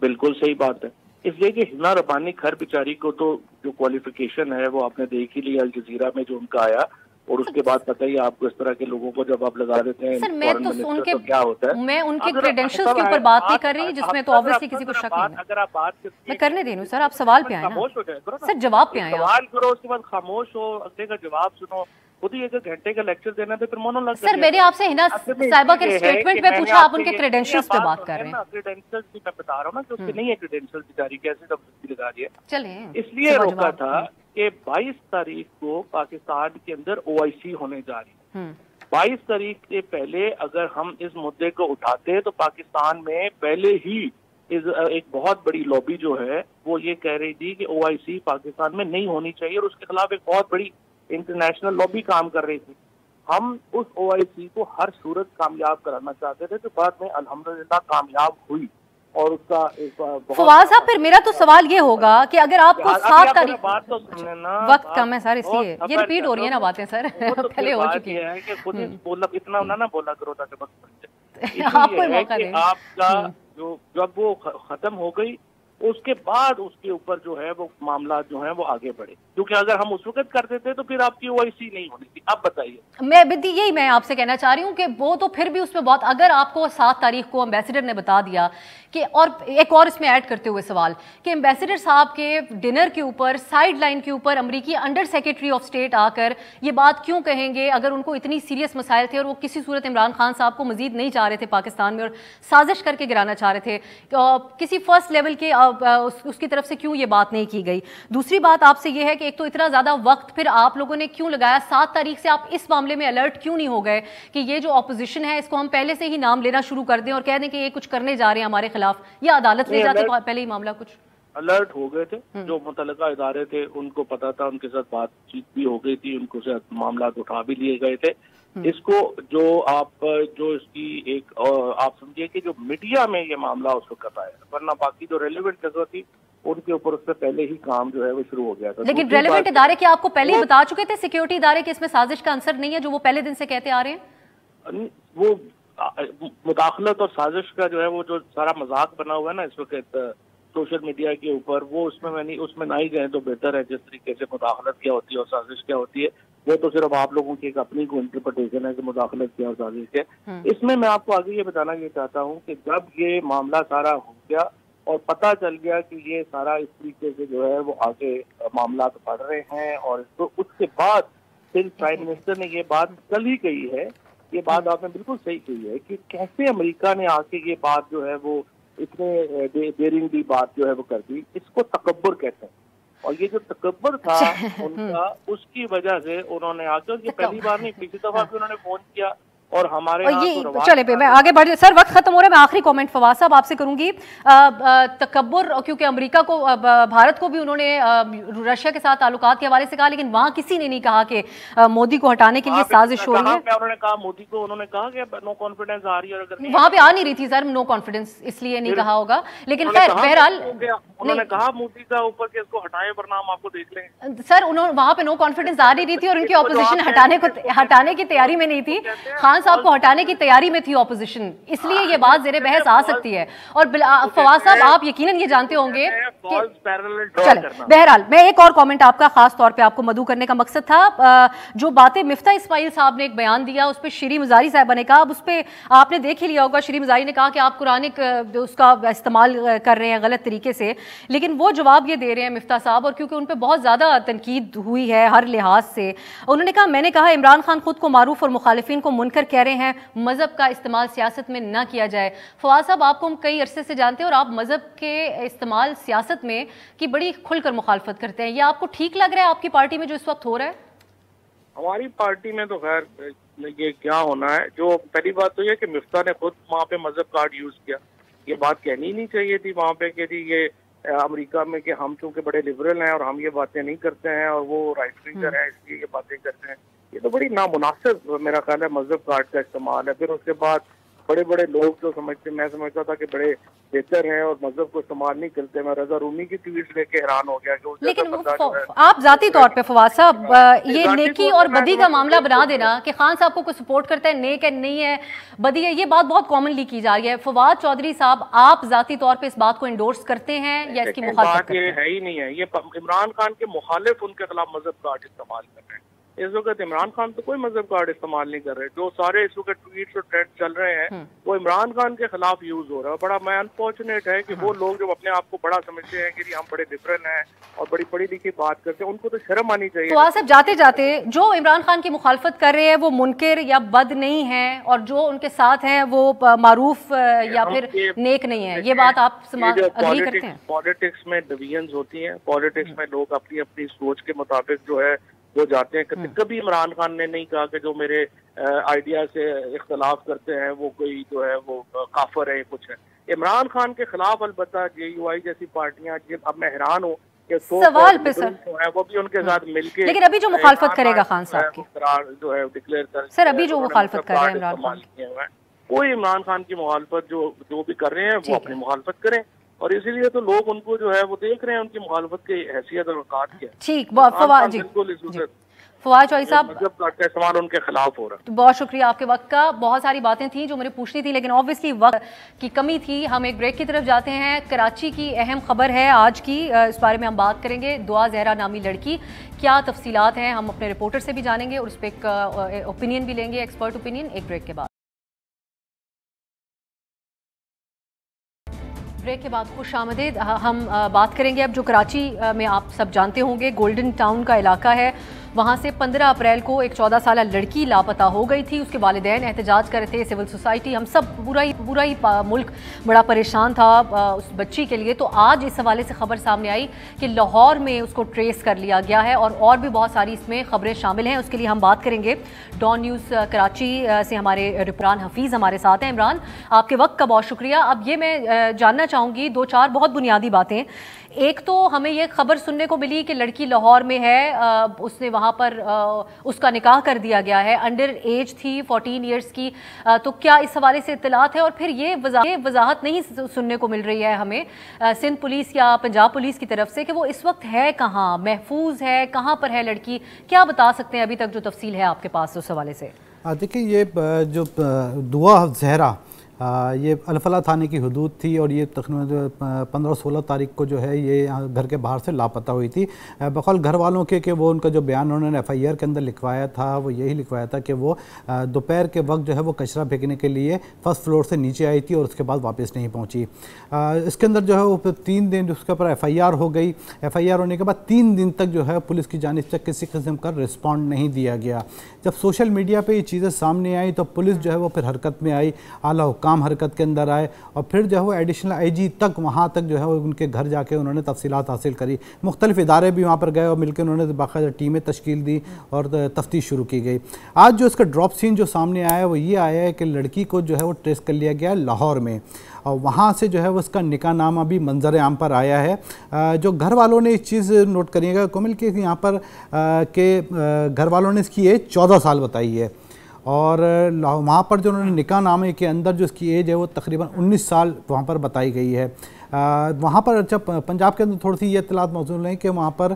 बिल्कुल सही बात है, इसलिए कि हिना रबानी खैर बेचारी को तो जो क्वालिफिकेशन है वो आपने देख ही लिया अल जज़ीरा में जो उनका आया, और उसके बाद पता ही आपको इस तरह के लोगों को जब आप लगा देते हैं सर, मैं तो उनके तो क्या होता है। मैं उनके क्रेडेंशियल्स के ऊपर बात नहीं कर रही जिसमें तो ऑब्वियसली किसी को शक नहीं है। अगर आप बात मैं करने दे रही सर, आप सवाल पे आए ना, खामोश हो जाए सर जवाब पे आए, सवाल करो उसके बाद खामोश हो, अगले का जवाब सुनो। खुद ही एक घंटे का लेक्चर देना तो फिर मोनोलॉग। सर मैंने आपसे हिना साहिबा के स्टेटमेंट में पूछा, आप उनके क्रेडेंशियल्स पे बात कर रहे हैं। क्रेडेंशियल्स भी मैं बता रहा हूँ ना कि उसके नहीं है क्रेडेंशियल्स, बेचारी कैसे तब्दीली लगा रही है। चलिए, इसलिए रोका था कि 22 तारीख को पाकिस्तान के अंदर OIC होने जा रही है। 22 तारीख से पहले अगर हम इस मुद्दे को उठाते तो पाकिस्तान में पहले ही एक बहुत बड़ी लॉबी जो है वो ये कह रही थी कि OIC पाकिस्तान में नहीं होनी चाहिए, और उसके खिलाफ एक बहुत बड़ी इंटरनेशनल लॉबी काम कर रही थी। हम उस OIC को हर सूरत कामयाब कराना चाहते थे, तो बाद में अल्हम्दुलिल्लाह कामयाब हुई। और उसका फवाद साहब, फिर मेरा तो सवाल ये होगा कि अगर आपको 7 तारीख, बात तो सुनने ना, वक्त कम है सर, इसलिए ये रिपीट हो रही है ना बातें सर, पहले हो चुकी है कि खुद बोला इतना ना बोला करो ताकि वक्त आपको मौका दें। आपका जो जब वो खत्म हो गई उसके बाद उसके ऊपर जो है वो मामला जो है वो आगे बढ़े, क्योंकि अगर हम उस वक्त कर देते तो फिर आपकी OIC नहीं होनी थी। आप बताइए। यही मैं आपसे कहना चाह रही हूँ कि वो तो फिर भी उसमें बहुत, अगर आपको 7 तारीख को एम्बेसडर ने बता दिया कि, और एक और इसमें ऐड करते हुए सवाल कि एम्बेसडर साहब के डिनर के ऊपर साइड लाइन के ऊपर अमरीकी अंडर सेक्रेटरी ऑफ स्टेट आकर ये बात क्यों कहेंगे अगर उनको इतनी सीरियस मसाइल थे और वो किसी सूरत इमरान खान साहब को मजीद नहीं चाह रहे थे पाकिस्तान में और साजिश करके गिराना चाह रहे थे, किसी फर्स्ट लेवल के उसकी तरफ से क्यों ये बात नहीं की गई? दूसरी बात आपसे ये है कि एक तो इतना ज़्यादा वक्त फिर आप लोगों ने क्यों लगाया? 7 तारीख से आप इस मामले में अलर्ट क्यों नहीं हो गए कि ये जो ऑपोजिशन है इसको हम पहले से ही नाम लेना शुरू कर दें और कह दें कि ये कुछ करने जा रहे हैं हमारे खिलाफ, या अदालत ले जाते पहले ही मामला? कुछ अलर्ट हो गए थे, जो मुतल्लिका इदारे थे उनको पता था, उनके साथ बातचीत भी हो गई थी, उनको से मामला उठा भी लिए गए थे। इसको जो इसकी एक आप समझिए कि जो मीडिया में ये मामला उस वक्त आया, वरना बाकी जो रेलिवेंट जगह थी उनके ऊपर उससे पहले ही काम जो है वो शुरू हो गया था। लेकिन रेलिवेंट इदारे के आपको पहले ही बता चुके थे, सिक्योरिटी इदारे के इसमें साजिश का अंसर नहीं है जो वो पहले दिन से कहते आ रहे हैं? वो मुदाखलत और साजिश का जो है वो जो सारा मजाक बना हुआ है ना इस वक्त सोशल मीडिया के ऊपर, वो उसमें ना ही गए तो बेहतर है। जिस तरीके से मुदाखलत क्या होती है और साजिश क्या होती है, वो तो सिर्फ आप लोगों की एक अपनी को इंटरप्रिटेशन है कि मुदाखलत क्या और साजिश क्या। इसमें मैं आपको आगे ये बताना ये चाहता हूँ कि जब ये मामला सारा हो गया और पता चल गया कि ये सारा इस तरीके से जो है वो आगे मामला बढ़ रहे हैं, और तो उसके बाद फिर प्राइम मिनिस्टर ने ये बात कल ही कही है, ये बात आपने बिल्कुल सही कही है कि कैसे अमेरिका ने आके ये बात जो है वो इतने डेरिंगली बात जो है वो कर दी। इसको तकब्बुर कहते हैं, और ये जो तकब्बुर था उनका, उसकी वजह से उन्होंने आकर, ये पहली बार नहीं पिछली दफा भी उन्होंने फोन किया और हमारे चले पे मैं आगे बढ़, सर वक्त खत्म हो रहा है, मैं आखिरी कमेंट फवाद साहब आपसे करूंगी। तकब्बुर, क्योंकि अमेरिका को, भारत को भी उन्होंने रशिया के साथ ताल्लुकात के हवाले से कहा, लेकिन वहां किसी ने नहीं कहा कि मोदी को हटाने के लिए साजिश हो रही है। उन्होंने कहा मोदी को, उन्होंने कहा कि नो कॉन्फिडेंस आ रही है, अगर वहां पे आ नहीं रही थी सर नो कॉन्फिडेंस, इसलिए नहीं कहा होगा, लेकिन खैर बहरहाल उन्होंने कहा मोदी का ऊपर के इसको हटाए वरना हम आपको देख लेंगे। सर उन्होंने वहां पे नो कॉन्फिडेंस आ नहीं रही थी और उनकी ऑपोजिशन हटाने की तैयारी में नहीं थी। खान इमरान साहब को हटाने की तैयारी में थी ऑपोजिशन, इसलिए ये बात ज़ेरे बहस आ सकती है। और फवाद साहब आप यकीनन ये जानते होंगे कि बहरहाल मैं एक और कमेंट आपका खास तौर पे आपको मदू करने का मकसद था, जो बातें मिफ्ता इस्माइल साहब ने एक बयान दिया उस पर शीरी मज़ारी साहबा ने कहा, अब उस पर आपने देख ही लिया होगा, शीरी मज़ारी ने कहा कि आप कुरानिक उसका इस्तेमाल कर रहे हैं गलत तरीके से, लेकिन वो जवाब ये दे रहे हैं मिफ्ता साहब, और क्योंकि उन पर बहुत ज़्यादा तनकीद हुई है हर लिहाज से, उन्होंने कहा मैंने कहा इमरान खान खुद को मारूफ और मुखालिफिन को मुनकर कह रहे हैं, मजहब का इस्तेमाल सियासत में ना किया जाए। फवाद साहब आपको हम कई अरसे से जानते हैं और आप मजहब के इस्तेमाल सियासत में की बड़ी खुलकर मुखालफत करते हैं, ये आपको ठीक लग रहा है आपकी पार्टी में जो इस वक्त हो रहा है? हमारी पार्टी में तो खैर ये क्या होना है, जो पहली बात तो ये कि मिफ्ता ने खुद वहाँ पे मजहब कार्ड यूज किया, ये बात कहनी नहीं चाहिए थी वहाँ पे कि जी ये अमेरिका में कि हम चूंकि बड़े लिबरल हैं और हम ये बातें नहीं करते हैं और वो राइट विंगर हैं इसलिए ये बातें करते हैं, ये तो बड़ी नामुनासिब मेरा ख्याल है मजहब कार्ड का इस्तेमाल है। फिर उसके बाद बड़े बड़े लोग जो समझते, मैं समझता था कि बड़े बेहतर हैं और मजहब को इस्तेमाल नहीं करते, मैं रजा रूमी की ट्वीट लेके हैरान हो गया कि लेकिन आप जाती तौर पे फवाद साहब ये नेकी और बदी का मामला बना देना कि खान साहब को कोई सपोर्ट करता है, नेक है नहीं है बदी है, ये बात बहुत कॉमनली की जा रही है। फवाद चौधरी साहब आप जाती तौर पे इस बात को इंडोर्स करते हैं या इसकी मुखालफत करते हैं? ये है ही नहीं है, ये इमरान खान के मुखालिफ उनके खिलाफ मजहब कार्ड इस्तेमाल कर रहे हैं। इस वक्त इमरान खान तो कोई मजहब कार्ड इस्तेमाल नहीं कर रहे, जो सारे इस वक्त ट्वीट्स और ट्रेंड चल रहे हैं वो इमरान खान के खिलाफ यूज हो रहा है। बड़ा मैं अनफॉर्चुनेट है कि वो लोग जो अपने आप को बड़ा समझते हैं कि हम बड़े डिफरेंट हैं और बड़ी पढ़ी लिखी बात करते हैं, उनको तो शर्म आनी चाहिए। तो आसिफ जाते जाते जो इमरान खान की मुखालफत कर रहे हैं वो मुनकर या बद नहीं है और जो उनके साथ हैं वो मारूफ या फिर नेक नहीं है, ये बात आप अग्री करते हैं? पॉलिटिक्स में डिवीजन होती हैं, पॉलिटिक्स में लोग अपनी अपनी सोच के मुताबिक जो है वो जाते हैं। कभी इमरान खान ने नहीं कहा कि जो मेरे आइडिया से इख्तलाफ करते हैं वो कोई जो है वो काफिर है कुछ है। इमरान खान के खिलाफ अलबत्ता JUI जैसी पार्टियां, अब मैं हैरान हूँ कि सवाल पे सर है वो भी उनके साथ मिलके, लेकिन अभी जो मुखालफत करेगा खान साहब की जो है डिक्लेयर कर सर, अभी जो मुखालफत कर रहे हैं इमरान खान, कोई इमरान खान की मुखालफत जो भी कर रहे हैं वो अपनी मुखालफत करें, और इसीलिए तो लोग उनको जो है वो देख रहे हैं उनकी मुखालफत की हैसियत और औकात क्या। ठीक, फवाद चौधरी साहब का इस्तेमाल उनके खिलाफ हो रहा है। तो बहुत शुक्रिया आपके वक्त का, बहुत सारी बातें थी जो मुझे पूछनी थी लेकिन ऑब्वियसली वक्त की कमी थी। हम एक ब्रेक की तरफ जाते हैं। कराची की अहम खबर है आज की, इस बारे में हम बात करेंगे। दुआ जहरा नामी लड़की, क्या तफसीलात हैं हम अपने रिपोर्टर से भी जानेंगे और उस पर एक ओपिनियन भी लेंगे, एक्सपर्ट ओपिनियन, एक ब्रेक के बाद। ब्रेक के बाद खुश आमदीद। हम बात करेंगे अब जो कराची में आप सब जानते होंगे गोल्डन टाउन का इलाका है, वहाँ से 15 अप्रैल को एक 14 साल लड़की लापता हो गई थी। उसके वालिदैन एहतजाज कर रहे थे, सिविल सोसाइटी, हम सब पूरा ही मुल्क बड़ा परेशान था उस बच्ची के लिए। तो आज इस हवाले से खबर सामने आई कि लाहौर में उसको ट्रेस कर लिया गया है और भी बहुत सारी इसमें खबरें शामिल हैं। उसके लिए हम बात करेंगे डॉन न्यूज़ कराची से हमारे इमरान हफीज़ हमारे साथ हैं। इमरान, आपके वक्त का बहुत शुक्रिया। अब ये मैं जानना चाहूँगी दो चार बहुत बुनियादी बातें। एक तो हमें ये खबर सुनने को मिली कि लड़की लाहौर में है, उसने वहाँ पर उसका निकाह कर दिया गया है, अंडर एज थी 14 इयर्स की। तो क्या इस हवाले से इत्तलात है? और फिर ये वजाहत नहीं सुनने को मिल रही है हमें सिंध पुलिस या पंजाब पुलिस की तरफ से कि वो इस वक्त है कहाँ, महफूज है, कहाँ पर है लड़की, क्या बता सकते हैं अभी तक जो तफसील है आपके पास उस हवाले से? देखिए, ये जो दुआ जहरा ये अलफला थाने की हदूद थी और ये तकरीबन 15-16 तारीख को जो है ये घर के बाहर से लापता हुई थी। बकौल घर वालों के कि वो उनका जो बयान उन्होंने FIR के अंदर लिखवाया था वो यही लिखवाया था कि वो दोपहर के वक्त जो है वो कचरा फेंकने के लिए फर्स्ट फ्लोर से नीचे आई थी और उसके बाद वापस नहीं पहुंची। इसके अंदर जो है वो 3 दिन उसके ऊपर FIR हो गई। FIR होने के बाद 3 दिन तक जो है पुलिस की जानिब से किसी किस्म का रिस्पॉन्ड नहीं दिया गया। जब सोशल मीडिया पर ये चीज़ें सामने आई तो पुलिस जो है वो फिर हरकत में आई, आला काम हरकत के अंदर आए और फिर जो है वो एडिशनल IG तक वहाँ तक जो है वो उनके घर जाके उन्होंने तफसीलात हासिल करी। मुख्तलिफ इदारे भी वहाँ पर गए और मिलकर उन्होंने बाकायदा टीमें तश्कील दी और तफ्तीश शुरू की गई। आज जो इसका ड्रॉप सीन जो सामने आया है वो ये आया है कि लड़की को जो है वो ट्रेस कर लिया गया लाहौर में और वहाँ से जो है वो उसका निकाह नामा भी मंजर आम पर आया है। जो घर वालों ने इस चीज़ नोट करिएगा कोमल कि यहाँ पर के घर वालों ने इसकी एज 14 साल बताई है और वहाँ पर जो उन्होंने निकाह नामे के अंदर जो इसकी एज है वो तकरीबन 19 साल वहाँ पर बताई गई है। वहाँ पर अच्छा पंजाब के अंदर थोड़ी सी ये इत्तलात मौजूद हैं कि वहाँ पर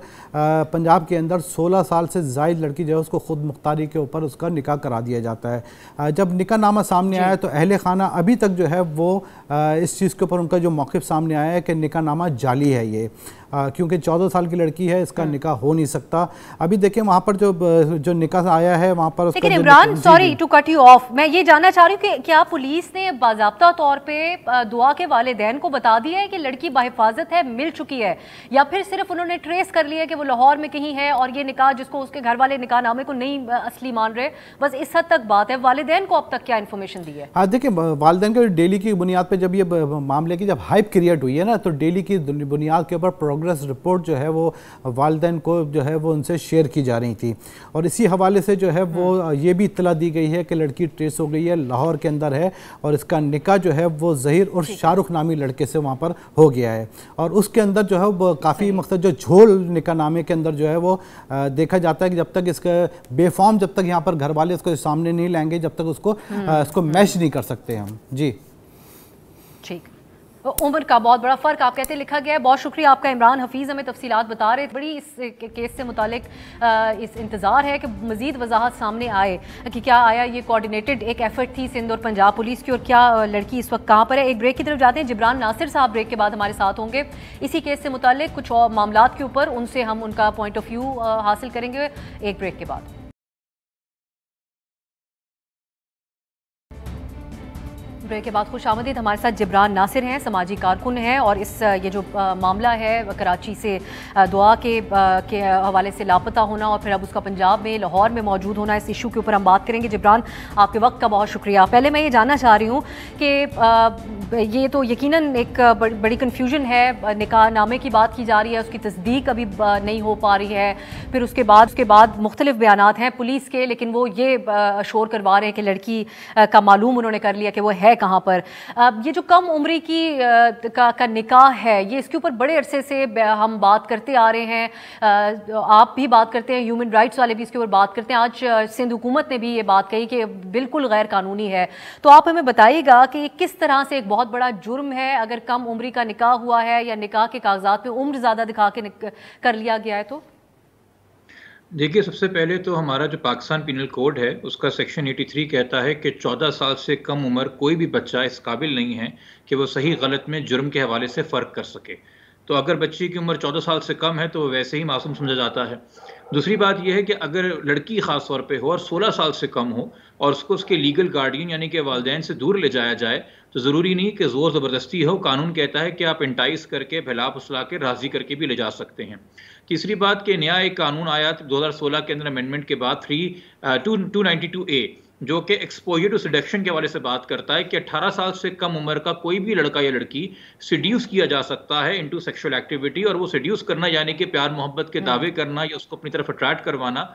पंजाब के अंदर 16 साल से ज़ायद लड़की जो है उसको खुद मुख्तारी के ऊपर उसका निकाह करा दिया जाता है। जब निकाह नामा सामने आया तो अहले खाना अभी तक जो है वो इस चीज़ के ऊपर उनका जो मौक़िफ़ सामने आया है कि निकाह नामा जाली है ये, क्योंकि 14 साल की लड़की है, इसका निकाह हो नहीं सकता। अभी देखिए वहाँ पर जो निकाह आया है वहाँ पर लेकिन Imran, sorry to cut you off, मैं ये जानना चाह रही हूँ कि क्या पुलिस ने बाज़ाब्ता तौर पे दुआ के वालिदैन को बता दिया है कि लड़की बाहिफाजत है, मिल चुकी है, या फिर सिर्फ उन्होंने ट्रेस कर लिया कि वो लाहौर में कहीं है और ये निकाह जिसको उसके घर वाले निकाह नामे को नहीं असली मान रहे, बस इस हद तक बात है? वालिदैन को अब तक क्या इन्फॉर्मेशन दी है? देखिए वालिदैन के डेली की बुनियाद पर जब ये मामले की जब हाइप क्रिएट हुई है ना, तो डेली की बुनियाद के ऊपर प्रोग्रेस रिपोर्ट जो है वो वालिदैन को जो है वो उनसे शेयर की जा रही थी, और इसी हवाले से जो है वो ये भी इत्तला दी गई है कि लड़की ट्रेस हो गई है, लाहौर के अंदर है, और इसका निकाह जो है वो ज़हीर और शाहरुख नामी लड़के से वहाँ पर हो गया है। और उसके अंदर जो है वो काफ़ी मकसद जो झोल निकाह नामे के अंदर जो है वो देखा जाता है कि जब तक इसका बेफॉर्म, जब तक यहाँ पर घर वाले इसको सामने नहीं लाएंगे, जब तक उसको मैच नहीं कर सकते हम। जी ठीक, उम्र का बहुत बड़ा फ़र्क आप कहते लिखा गया है। बहुत शुक्रिया आपका इमरान हफीज़, हमें तफसीलात बता रहे। बड़ी इस केस से मुतालिक इस इंतज़ार है कि मज़ीद वजाहत सामने आए कि क्या आया ये कोऑर्डिनेटेड एक एफर्ट थी सिंध और पंजाब पुलिस की, और क्या लड़की इस वक्त कहाँ पर है। एक ब्रेक की तरफ जाते हैं, जिब्रान नासिर साहब ब्रेक के बाद हमारे साथ होंगे। इसी केस से मुतालिक कुछ और मामलात के ऊपर उनसे हम उनका पॉइंट ऑफ व्यू हासिल करेंगे एक ब्रेक के बाद। ब्रेक के बाद खुश आमदीद, हमारे साथ जिब्रान नासिर हैं, समाजी कारकुन हैं, और इस ये जो मामला है कराची से दुआ के हवाले से लापता होना और फिर अब उसका पंजाब में लाहौर में मौजूद होना, इस इशू के ऊपर हम बात करेंगे। जिब्रान, आपके वक्त का बहुत शुक्रिया। पहले मैं ये जानना चाह रही हूँ कि ये तो यकीनन एक बड़ी कन्फ्यूजन है, निकाह नामे की बात की जा रही है, उसकी तस्दीक अभी नहीं हो पा रही है, फिर उसके बाद मुख्तलिफ बयानात हैं पुलिस के, लेकिन वो ये शोर करवा रहे हैं कि लड़की का मालूम उन्होंने कर लिया कि वो है कहाँ पर। ये जो कम उम्री की का निकाह है, ये इसके ऊपर बड़े अरसे से हम बात करते आ रहे हैं, आप भी बात करते हैं, ह्यूमन राइट्स वाले भी इसके ऊपर बात करते हैं। आज सिंध हुकूमत ने भी ये बात कही कि बिल्कुल गैर कानूनी है। तो आप हमें बताइएगा कि किस तरह से एक बहुत बड़ा जुर्म है अगर कम उम्री का निकाह हुआ है या निकाह के कागजात में उम्र ज़्यादा दिखा के कर लिया गया है। तो देखिए, सबसे पहले तो हमारा जो पाकिस्तान पिनल कोड है उसका सेक्शन 83 कहता है कि 14 साल से कम उम्र कोई भी बच्चा इस काबिल नहीं है कि वो सही गलत में जुर्म के हवाले से फ़र्क कर सके। तो अगर बच्ची की उम्र 14 साल से कम है तो वो वैसे ही मासूम समझा जाता है। दूसरी बात यह है कि अगर लड़की ख़ास तौर पे हो और 16 साल से कम हो और उसको उसके लीगल गार्डियन यानी कि वालिदैन से दूर ले जाया जाए तो ज़रूरी नहीं कि ज़ोर ज़बरदस्ती हो। कानून कहता है कि आप इंटाइस करके, बहला फुसला के, राज़ी करके भी ले जा सकते हैं। तीसरी बात कि नया एक कानून आया 2016 के अंदर अमेंडमेंट के बाद 292A, जो कि एक्सपोजर टू सिडक्शन के हवाले से बात करता है कि 18 साल से कम उम्र का कोई भी लड़का या लड़की सिड्यूस किया जा सकता है इनटू सेक्सुअल एक्टिविटी। और वो सिड्यूस करना यानी कि प्यार मोहब्बत के दावे करना या उसको अपनी तरफ अट्रैक्ट करवाना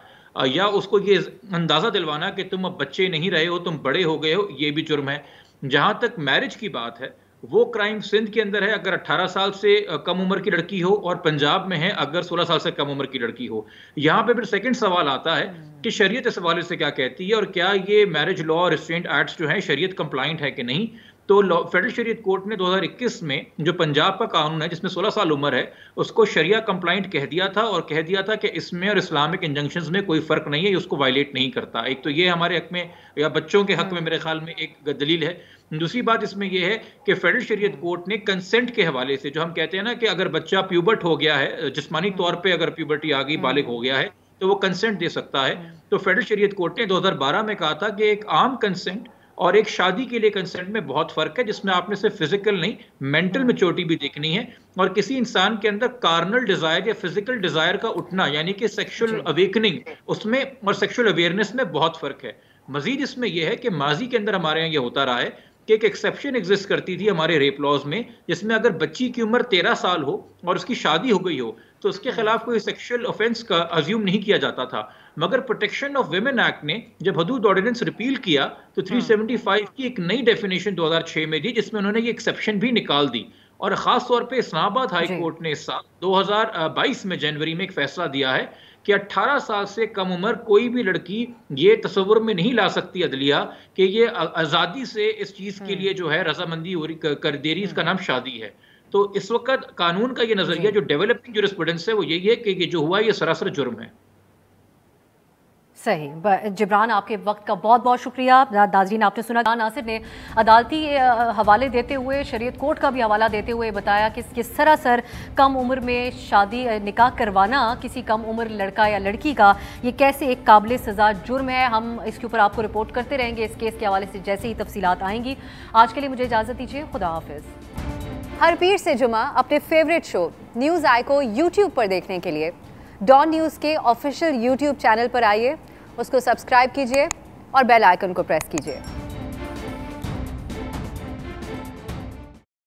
या उसको ये अंदाज़ा दिलवाना कि तुम अब बच्चे नहीं रहे हो, तुम बड़े हो गए हो, ये भी जुर्म है। जहाँ तक मैरिज की बात है वो क्राइम सिंध के अंदर है अगर 18 साल से कम उम्र की लड़की हो, और पंजाब में है अगर 16 साल से कम उम्र की लड़की हो। यहाँ पे फिर सेकंड सवाल आता है कि शरीयत इस हवाले से क्या कहती है और क्या ये मैरिज लॉ रिस्ट्रेंट एक्ट्स जो हैं शरीयत कंप्लाइंट है कि नहीं। तो फेडरल शरीयत कोर्ट ने 2021 में जो पंजाब का कानून है जिसमें 16 साल उम्र है उसको शरिया कंप्लाइंट कह दिया था, और कह दिया था कि इसमें और इस्लामिक इंजंक्शंस में कोई फ़र्क नहीं है, ये उसको वायलेट नहीं करता। एक तो ये हमारे हक में या बच्चों के हक में मेरे ख्याल में एक दलील है। दूसरी बात इसमें यह है कि फेडरल शरीयत कोर्ट ने कंसेंट के हवाले से, जो हम कहते हैं ना कि अगर बच्चा प्यूबर्ट हो गया है, जिस्मानी तौर पर अगर प्यूबर्टी आ गई, बालिग हो गया है, तो वो कंसेंट दे सकता है। तो फेडरल शरीयत कोर्ट ने 2012 में कहा था कि एक आम कंसेंट और एक शादी के लिए कंसेंट में बहुत फर्क है, जिसमें आपने सिर्फ फिजिकल नहीं मेंटल मैच्योरिटी भी देखनी है, और किसी इंसान के अंदर कार्नल डिजायर या फिजिकल डिजायर का उठना यानी कि सेक्सुअल अवेकनिंग उसमें और सेक्सुअल अवेयरनेस में बहुत फर्क है। मजीद इसमें यह है कि माजी के अंदर हमारे यहाँ ये होता रहा है कि एक एक्सेप्शन एग्जिस्ट करती थी हमारे रेप लॉज में, जिसमें अगर बच्ची की उम्र 13 साल हो और उसकी शादी हो गई हो तो उसके खिलाफ कोई सेक्सुअल ऑफेंस का अज्यूम नहीं किया जाता था। मगर प्रोटेक्शन ऑफ विमेन एक्ट ने जब हदूद ऑर्डिनेंस रिपील किया तो 375 की एक नई डेफिनेशन 2006 में दी, जिसमें उन्होंने ये एक्सेप्शन भी निकाल दी। और खास तौर पे इस्लामाबाद हाई कोर्ट ने इस साल 2022 में जनवरी में एक फैसला दिया है कि 18 साल से कम उम्र कोई भी लड़की ये तस्वुर में नहीं ला सकती अदलिया कि ये आज़ादी से इस चीज़ के लिए जो है रजामंदी कर दे रही, इसका नाम शादी है। تو اس وقت قانون کا یہ نظریہ جو ڈیولپنگ جورسپروڈنس ہے وہ یہی ہے کہ یہ جو ہوا یہ سراسر جرم ہے. صحیح. جبران آپ کے وقت کا بہت بہت شکریہ. ناظرین آپ نے سنا ناصر نے عدالتی حوالے دیتے ہوئے شریعت کورٹ کا بھی حوالہ دیتے ہوئے بتایا کہ کس سراسر کم عمر میں شادی نکاح کروانا کسی کم عمر لڑکا یا لڑکی کا یہ کیسے ایک قابل سزا جرم ہے. ہم اس کے اوپر آپ کو رپورٹ کرتے رہیں گے اس کیس کے حوالے سے جیسے ہی تفصیلات آئیں گی. آج کے لیے مجھے اجازت دیجیے. خدا حافظ. ہر پیر سے جمعہ اپنے فیوریٹ شو نیوز آئی کو یوٹیوب پر دیکھنے کے لیے ڈان نیوز کے آفیشیل یوٹیوب چینل پر آئیے, اس کو سبسکرائب کیجئے اور بیل آئیکن کو پریس کیجئے.